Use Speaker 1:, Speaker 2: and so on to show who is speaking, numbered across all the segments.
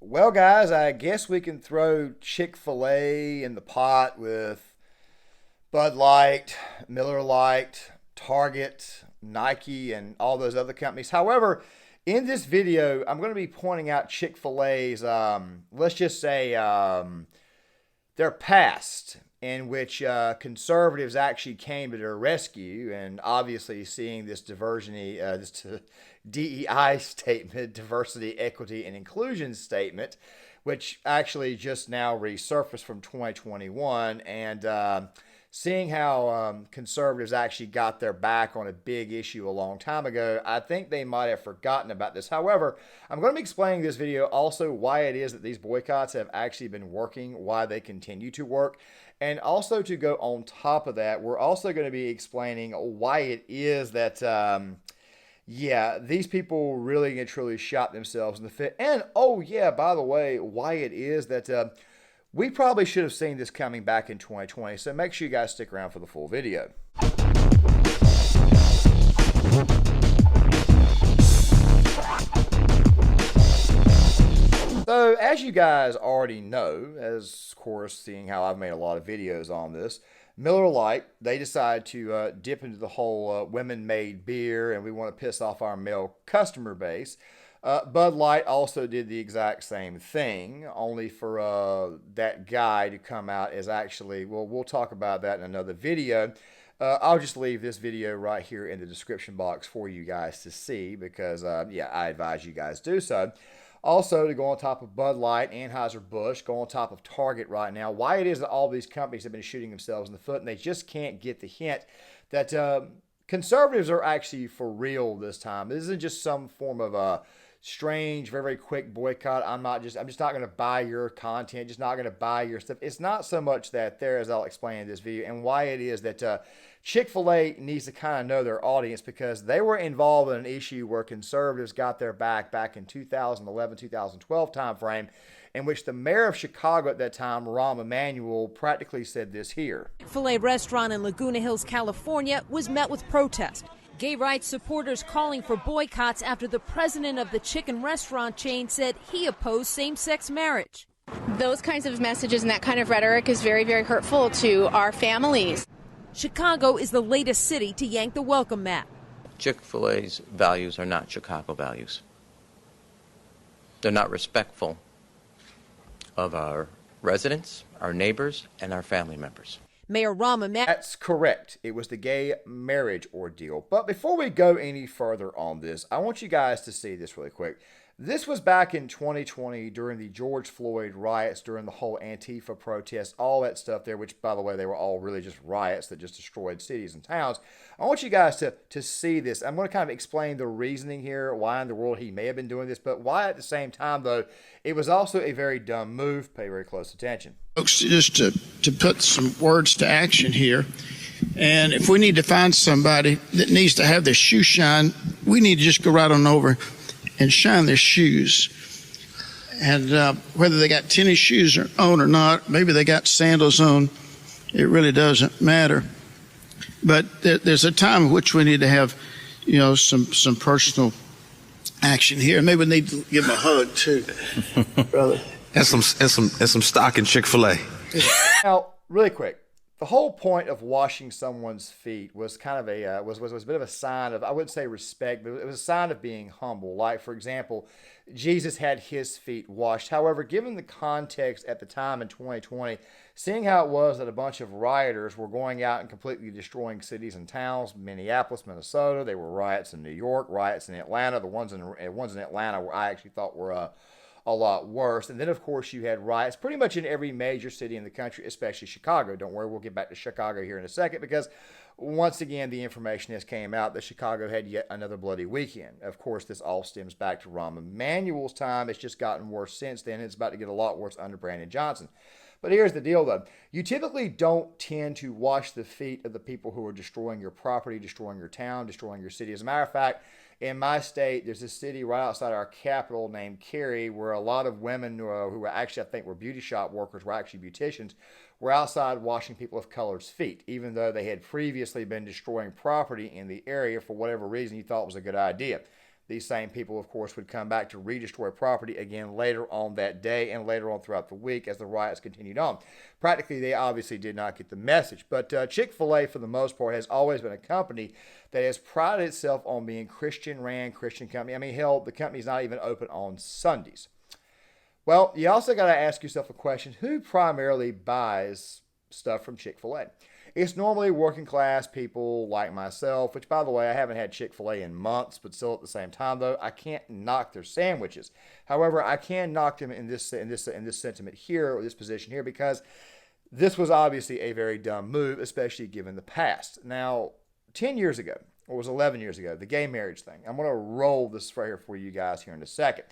Speaker 1: Well, guys, I guess we can throw Chick-fil-A in the pot with Bud Light, Miller Lite, Target, Nike, and all those other companies. However, in this video, I'm going to be pointing out Chick-fil-A's, let's just say, their past, in which conservatives actually came to their rescue, and obviously seeing this this DEI statement, diversity, equity, and inclusion statement, which actually just now resurfaced from 2021, and seeing how conservatives actually got their back on a big issue a long time ago, I think they might have forgotten about this. However, I'm going to be explaining this video also why it is that these boycotts have actually been working, why they continue to work, and also to go on top of that, we're also going to be explaining why it is that, yeah, these people really and truly shot themselves in the foot. And, oh yeah, by the way, why it is that we probably should have seen this coming back in 2020, so make sure you guys stick around for the full video. So, as you guys already know, as of course, seeing how I've made a lot of videos on this, Miller Lite, they decided to dip into the whole women-made beer and we want to piss off our male customer base. Bud Light also did the exact same thing, only for that guy to come out as actually, well, we'll talk about that in another video. I'll just leave this video right here in the description box for you guys to see because, yeah, I advise you guys do so. Also, to go on top of Bud Light, Anheuser-Busch, go on top of Target right now, why it is that all these companies have been shooting themselves in the foot and they just can't get the hint that conservatives are actually for real this time. This isn't just some form of a strange, very, very quick boycott. I'm just not going to buy your content, just not going to buy your stuff. It's not so much that there, as I'll explain in this video, and why it is that Chick-fil-A needs to kind of know their audience because they were involved in an issue where conservatives got their back in 2011, 2012 timeframe, in which the mayor of Chicago at that time, Rahm Emanuel, practically said this here.
Speaker 2: Fil-A restaurant in Laguna Hills, California was met with protest. Gay rights supporters calling for boycotts after the president of the chicken restaurant chain said he opposed same-sex marriage.
Speaker 3: Those kinds of messages and that kind of rhetoric is very, very hurtful to our families.
Speaker 2: Chicago is the latest city to yank the welcome mat.
Speaker 4: Chick-fil-A's values are not Chicago values. They're not respectful of our residents, our neighbors, and our family members.
Speaker 2: Mayor Rahm Emanuel.
Speaker 1: That's correct. It was the gay marriage ordeal. But before we go any further on this, I want you guys to see this really quick. This was back in 2020 during the George Floyd riots, during the whole Antifa protests, all that stuff there, which, by the way, they were all really just riots that just destroyed cities and towns. I want you guys to see this. I'm going to kind of explain the reasoning here, why in the world he may have been doing this, but why at the same time, though, it was also a very dumb move. Pay very close attention.
Speaker 5: Folks, just to put some words to action here, and if we need to find somebody that needs to have their shoe shine, we need to just go right on over and shine their shoes. And whether they got tennis shoes on or not, maybe they got sandals on, it really doesn't matter. But there's a time in which we need to have, you know, some personal action here. Maybe we need to give them a hug too, brother.
Speaker 6: And some stock in Chick-fil-A.
Speaker 1: Now, really quick, the whole point of washing someone's feet was kind of a was a bit of a sign of, I wouldn't say respect, but it was a sign of being humble. Like, for example, Jesus had his feet washed. However, given the context at the time in 2020, seeing how it was that a bunch of rioters were going out and completely destroying cities and towns, Minneapolis, Minnesota, there were riots in New York, riots in Atlanta. The ones in Atlanta were, I actually thought were a lot worse. And then, of course, you had riots pretty much in every major city in the country, especially Chicago. Don't worry, we'll get back to Chicago here in a second because, once again, the information has came out that Chicago had yet another bloody weekend. Of course, this all stems back to Rahm Emanuel's time. It's just gotten worse since then. It's about to get a lot worse under Brandon Johnson. But here's the deal, though. You typically don't tend to wash the feet of the people who are destroying your property, destroying your town, destroying your city. As a matter of fact, in my state, there's a city right outside our capital named Cary where a lot of women who were actually, I think, were beauty shop workers, were actually beauticians, were outside washing people of color's feet, even though they had previously been destroying property in the area for whatever reason you thought was a good idea. these same people, of course, would come back to redestroy property again later on that day and later on throughout the week as the riots continued on. Practically, they obviously did not get the message. But Chick-fil-A, for the most part, has always been a company that has prided itself on being Christian-ran, Christian company. I mean, hell, the company's not even open on Sundays. Well, you also got to ask yourself a question. Who primarily buys stuff from Chick-fil-A? It's normally working class people like myself, which, by the way, I haven't had Chick-fil-A in months, but still at the same time, though, I can't knock their sandwiches. However, I can knock them in this sentiment here, or this position here, because this was obviously a very dumb move, especially given the past. Now, 10 years ago, or it was 11 years ago, the gay marriage thing. I'm going to roll this right here for you guys here in a second.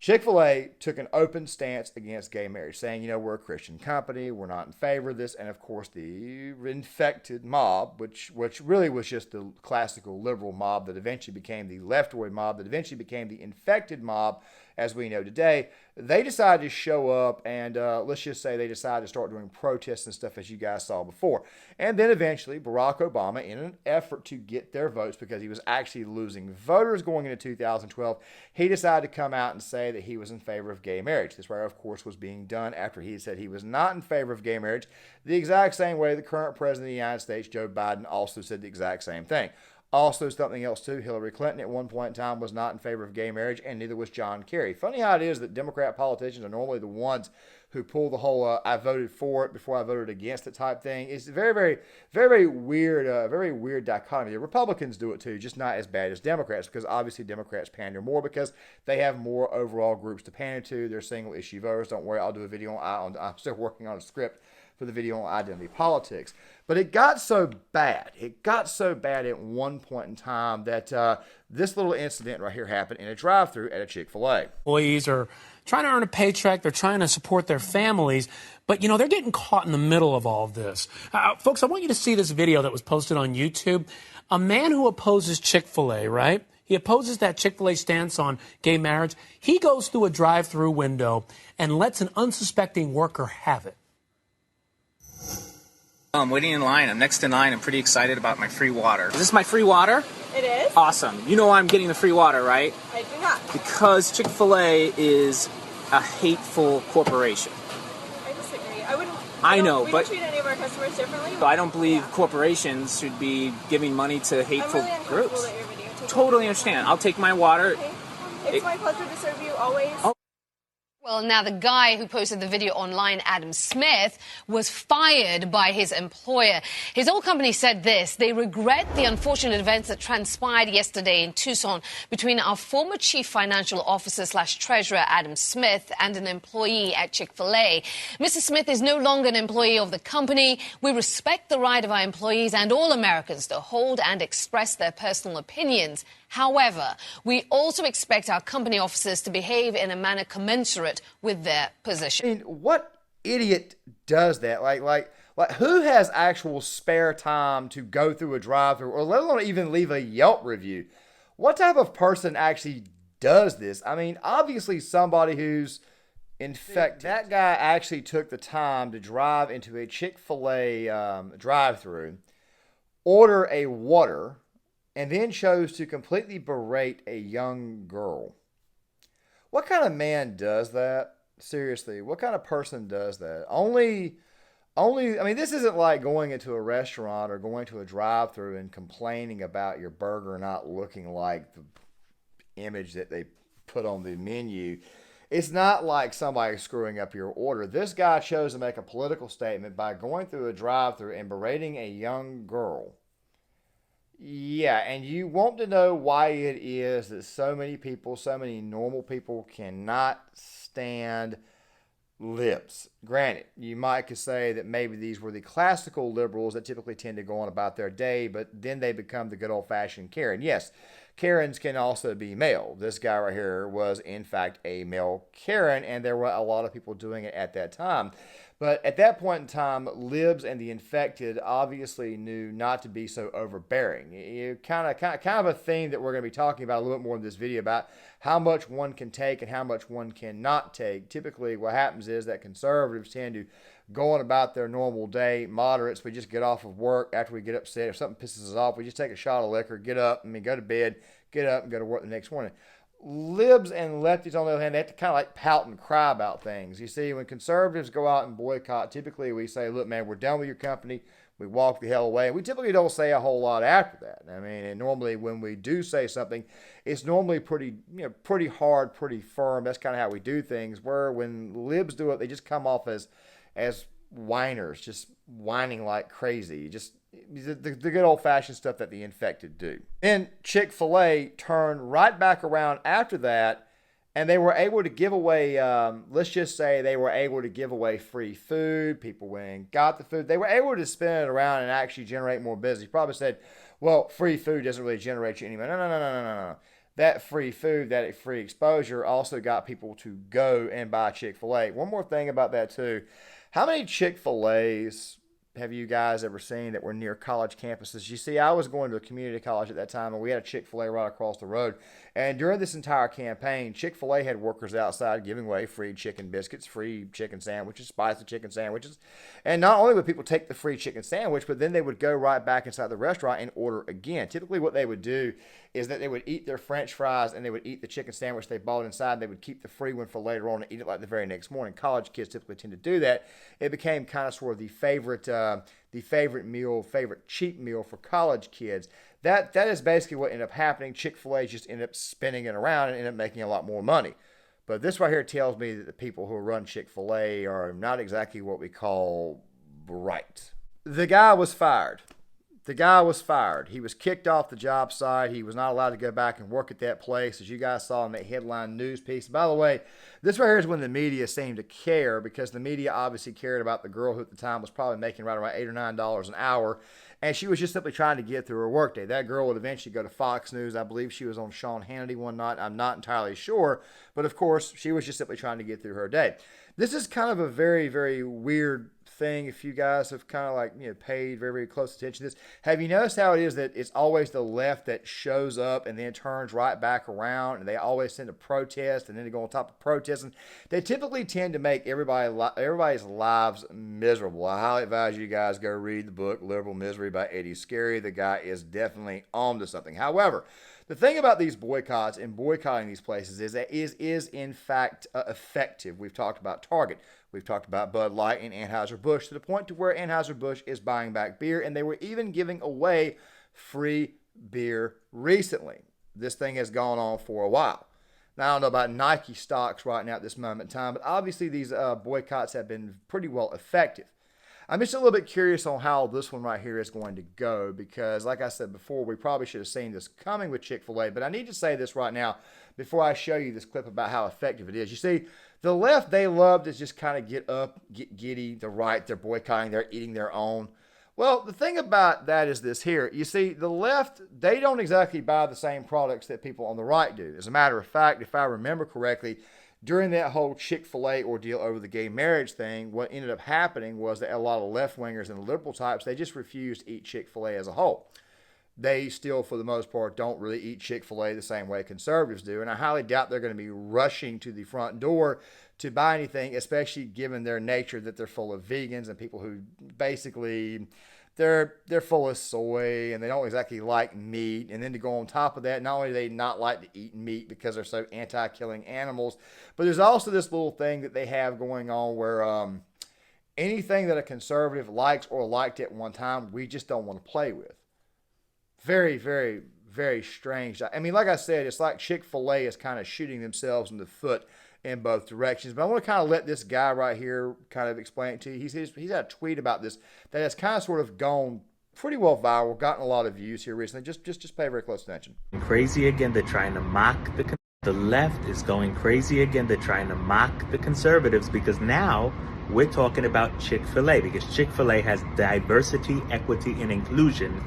Speaker 1: Chick-fil-A took an open stance against gay marriage, saying, we're a Christian company, we're not in favor of this. And, of course, the infected mob, which really was just the classical liberal mob that eventually became the leftward mob, that eventually became the infected mob, as we know today, they decided to show up and let's just say they decided to start doing protests and stuff, as you guys saw before. And then eventually Barack Obama, in an effort to get their votes because he was actually losing voters going into 2012, he decided to come out and say that he was in favor of gay marriage. This right, of course, was being done after he said he was not in favor of gay marriage, the exact same way the current president of the United States, Joe Biden, also said the exact same thing. Also, something else, too, Hillary Clinton at one point in time was not in favor of gay marriage, and neither was John Kerry. Funny how it is that Democrat politicians are normally the ones who pull the whole I voted for it before I voted against it type thing. It's very, very, very weird dichotomy. The Republicans do it, too, just not as bad as Democrats, because obviously Democrats pander more because they have more overall groups to pander to. They're single-issue voters. Don't worry, I'll do a video on I'm still working on a script for the video on identity politics. But it got so bad. It got so bad at one point in time that this little incident right here happened in a drive-thru at a Chick-fil-A.
Speaker 7: Employees are trying to earn a paycheck. They're trying to support their families. But, they're getting caught in the middle of all of this. Folks, I want you to see this video that was posted on YouTube. A man who opposes Chick-fil-A, right? He opposes that Chick-fil-A stance on gay marriage. He goes through a drive-thru window and lets an unsuspecting worker have it.
Speaker 8: I'm waiting in line. I'm next in line. I'm pretty excited about my free water. Is this my free water?
Speaker 9: It is.
Speaker 8: Awesome. You know why I'm getting the free water, right?
Speaker 9: I do not.
Speaker 8: Because Chick-fil-A is a hateful corporation.
Speaker 9: I disagree. I wouldn't.
Speaker 8: I know,
Speaker 9: we
Speaker 8: but
Speaker 9: don't treat any of our customers differently.
Speaker 8: I don't believe corporations should be giving money to hateful
Speaker 9: I'm really uncomfortable
Speaker 8: groups.
Speaker 9: that you're videotaping.
Speaker 8: Totally understand. I'll take my water.
Speaker 9: Okay. It's my pleasure to serve you always.
Speaker 8: Oh.
Speaker 10: Well, now the guy who posted the video online, Adam Smith, was fired by his employer. His old company said this: they regret the unfortunate events that transpired yesterday in Tucson between our former chief financial officer / treasurer, Adam Smith, and an employee at Chick-fil-A. Mr. Smith is no longer an employee of the company. We respect the right of our employees and all Americans to hold and express their personal opinions. However, we also expect our company officers to behave in a manner commensurate with their position.
Speaker 1: I mean, what idiot does that? Like who has actual spare time to go through a drive-thru, or let alone even leave a Yelp review? What type of person actually does this? I mean, obviously somebody who's infected. That guy actually took the time to drive into a Chick-fil-A drive-thru, order a water, and then chose to completely berate a young girl. What kind of man does that? Seriously, what kind of person does that? Only, I mean, this isn't like going into a restaurant or going to a drive-thru and complaining about your burger not looking like the image that they put on the menu. It's not like somebody screwing up your order. This guy chose to make a political statement by going through a drive-thru and berating a young girl. Yeah, and you want to know why it is that so many people, so many normal people cannot stand libs. Granted, you might could say that maybe these were the classical liberals that typically tend to go on about their day, but then they become the good old-fashioned Karen. Yes, Karens can also be male. This guy right here was, in fact, a male Karen, and there were a lot of people doing it at that time. But at that point in time, libs and the infected obviously knew not to be so overbearing. You kind of a theme that we're going to be talking about a little bit more in this video about how much one can take and how much one cannot take. Typically, what happens is that conservatives tend to go on about their normal day. Moderates, we just get off of work after we get upset. If something pisses us off, we just take a shot of liquor, get up, go to bed, get up and go to work the next morning. Libs and lefties, on the other hand, they have to kind of like pout and cry about things. You see, when conservatives go out and boycott, typically we say, look, man, we're done with your company. We walk the hell away. And we typically don't say a whole lot after that. I mean, and normally when we do say something, it's normally pretty hard, pretty firm. That's kind of how we do things. Where when libs do it, they just come off as whiners, just whining like crazy. Just the good old-fashioned stuff that the infected do. Then Chick-fil-A turned right back around after that, and they were able to give away, let's just say they were able to give away free food. People went and got the food. They were able to spin it around and actually generate more business. You probably said, well, free food doesn't really generate you any money. No. That free food, that free exposure also got people to go and buy Chick-fil-A. One more thing about that, too. How many Chick-fil-A's have you guys ever seen that were near college campuses? You see, I was going to a community college at that time, and we had a Chick-fil-A right across the road. And during this entire campaign, Chick-fil-A had workers outside giving away free chicken biscuits, free chicken sandwiches, spicy chicken sandwiches. And not only would people take the free chicken sandwich, but then they would go right back inside the restaurant and order again. Typically what they would do is that they would eat their French fries and they would eat the chicken sandwich they bought inside. And they would keep the free one for later on and eat it like the very next morning. College kids typically tend to do that. It became kind of sort of the favorite meal, favorite cheap meal for college kids. That is basically what ended up happening. Chick-fil-A just ended up spinning it around and ended up making a lot more money. But this right here tells me that the people who run Chick-fil-A are not exactly what we call bright. The guy was fired. He was kicked off the job site. He was not allowed to go back and work at that place, as you guys saw in that headline news piece. By the way, this right here is when the media seemed to care, because the media obviously cared about the girl who at the time was probably making right around $8 or $9 an hour, and she was just simply trying to get through her workday. That girl would eventually go to Fox News. I believe she was on Sean Hannity one night. I'm not entirely sure, but of course, she was just simply trying to get through her day. This is kind of a very, very weird thing. If you guys have kind of like, paid very, very close attention to this, have you noticed how it is that it's always the left that shows up and then turns right back around, and they always tend to protest and then they go on top of protesting? They typically tend to make everybody's lives miserable. I highly advise you guys go read the book Liberal Misery by Eddie Scary. The guy is definitely on to something. However, the thing about these boycotts and boycotting these places is that it is in fact effective. We've talked about Target. We've talked about Bud Light and Anheuser-Busch, to the point to where Anheuser-Busch is buying back beer, and they were even giving away free beer recently. This thing has gone on for a while. Now, I don't know about Nike stocks right now at this moment in time, but obviously these boycotts have been pretty well effective. I'm just a little bit curious on how this one right here is going to go, because like I said before, we probably should have seen this coming with Chick-fil-A, but I need to say this right now before I show you this clip about how effective it is. You see, the left, they love to just kind of get up, get giddy. The right, they're boycotting, they're eating their own. Well, the thing about that is this here. You see, the left, they don't exactly buy the same products that people on the right do. As a matter of fact, if I remember correctly, during that whole Chick-fil-A ordeal over the gay marriage thing, what ended up happening was that a lot of left-wingers and liberal types, they just refused to eat Chick-fil-A as a whole. They still, for the most part, don't really eat Chick-fil-A the same way conservatives do, and I highly doubt they're going to be rushing to the front door to buy anything, especially given their nature that they're full of vegans and people who basically, they're full of soy and they don't exactly like meat. And then to go on top of that, not only do they not like to eat meat because they're so anti-killing animals, but there's also this little thing that they have going on where anything that a conservative likes or liked at one time, we just don't want to play with. Very, very, very strange. I mean, like I said, it's like Chick-fil-A is kind of shooting themselves in the foot in both directions. But I want to kind of let this guy right here kind of explain it to you. He's had a tweet about this that has kind of sort of gone pretty well viral, gotten a lot of views here recently. Just pay very close attention.
Speaker 11: Crazy again, they're trying to mock the left is going crazy again. They're trying to mock the conservatives, because now we're talking about Chick-fil-A, because Chick-fil-A has diversity, equity, and inclusion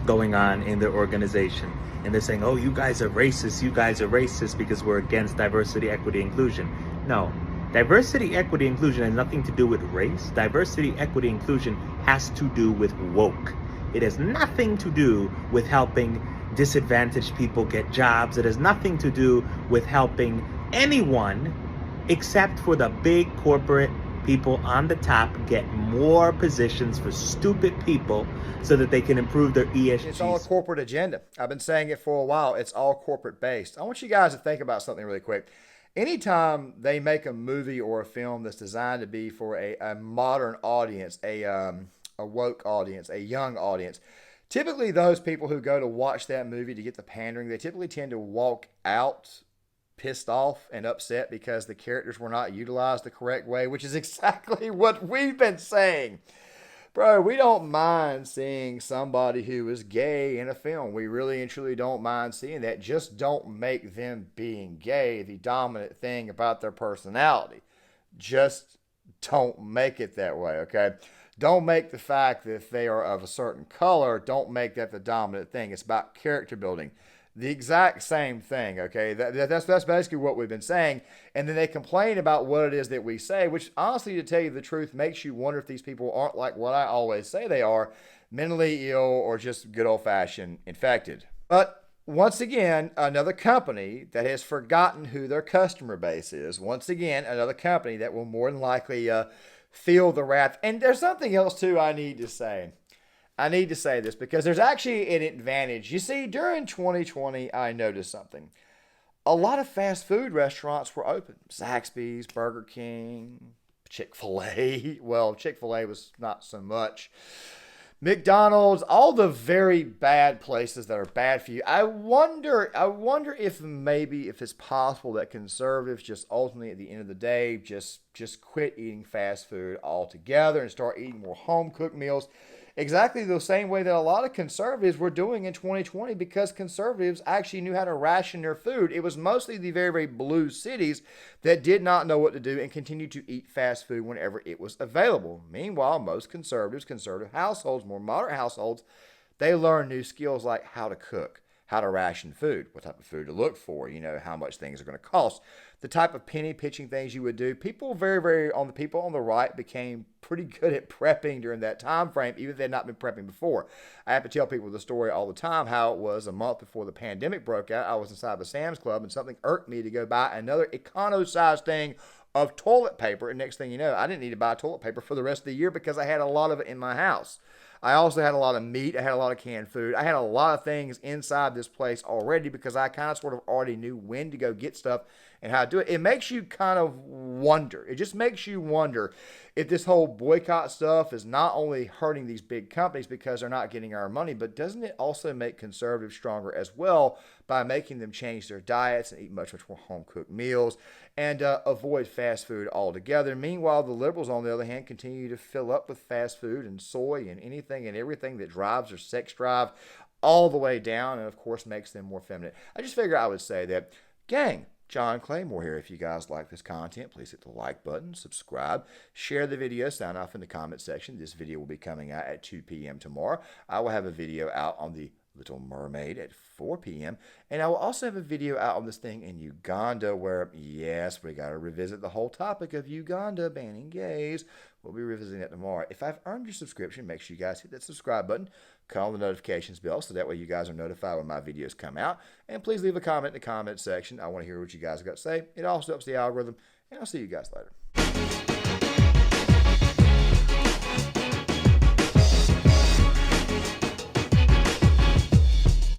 Speaker 11: going on in their organization. And they're saying, oh, you guys are racist because we're against diversity, equity, inclusion. No, diversity, equity, inclusion has nothing to do with race. Diversity, equity, inclusion has to do with woke. It has nothing to do with helping disadvantaged people get jobs. It has nothing to do with helping anyone except for the big corporate People on the top get more positions for stupid people so that they can improve their ESG.
Speaker 1: It's all a corporate agenda. I've been saying it for a while. It's all corporate based. I want you guys to think about something really quick. Anytime they make a movie or a film that's designed to be for a modern audience, a woke audience, a young audience, typically those people who go to watch that movie to get the pandering, they typically tend to walk out pissed off and upset because the characters were not utilized the correct way, which is exactly what we've been saying. Bro, we don't mind seeing somebody who is gay in a film. We really and truly don't mind seeing that. Just don't make them being gay the dominant thing about their personality. Just don't make it that way, okay? Don't make the fact that they are of a certain color, don't make that the dominant thing. It's about character building. The exact same thing, okay? That's basically what we've been saying. And then they complain about what it is that we say, which honestly, to tell you the truth, makes you wonder if these people aren't like what I always say they are, mentally ill or just good old-fashioned infected. But once again, another company that has forgotten who their customer base is. Once again, another company that will more than likely feel the wrath. And there's something else, too, I need to say. I need to say this because there's actually an advantage. You see, during 2020, I noticed something. A lot of fast food restaurants were open. Zaxby's, Burger King, Chick-fil-A. Well, Chick-fil-A was not so much. McDonald's, all the very bad places that are bad for you. I wonder if maybe if it's possible that conservatives just ultimately at the end of the day just quit eating fast food altogether and start eating more home-cooked meals. Exactly the same way that a lot of conservatives were doing in 2020 because conservatives actually knew how to ration their food. It was mostly the very, very blue cities that did not know what to do and continued to eat fast food whenever it was available. Meanwhile, most conservative households, more moderate households, they learn new skills like how to cook, how to ration food, what type of food to look for, how much things are going to cost, the type of penny pitching things you would do. People people on the right became pretty good at prepping during that time frame, even if they had not been prepping before. I have to tell people the story all the time, how it was a month before the pandemic broke out. I was inside the Sam's Club and something irked me to go buy another econo-sized thing of toilet paper. And next thing you know, I didn't need to buy toilet paper for the rest of the year because I had a lot of it in my house. I also had a lot of meat. I had a lot of canned food. I had a lot of things inside this place already because I kind of sort of already knew when to go get stuff and how to do it. It makes you kind of wonder. It just makes you wonder if this whole boycott stuff is not only hurting these big companies because they're not getting our money, but doesn't it also make conservatives stronger as well by making them change their diets and eat much more home-cooked meals and avoid fast food altogether? Meanwhile, the liberals, on the other hand, continue to fill up with fast food and soy and anything and everything that drives their sex drive all the way down and, of course, makes them more feminine. I just figure I would say that, gang, John Claymore here. If you guys like this content, please hit the like button, subscribe, share the video, sound off in the comment section. This video will be coming out at 2 p.m. tomorrow. I will have a video out on the Little Mermaid at 4 p.m. And I will also have a video out on this thing in Uganda where, yes, we got to revisit the whole topic of Uganda banning gays. We'll be revisiting that tomorrow. If I've earned your subscription, make sure you guys hit that subscribe button, call on the notifications bell so that way you guys are notified when my videos come out. And please leave a comment in the comment section. I want to hear what you guys got to say. It also helps the algorithm. And I'll see you guys later.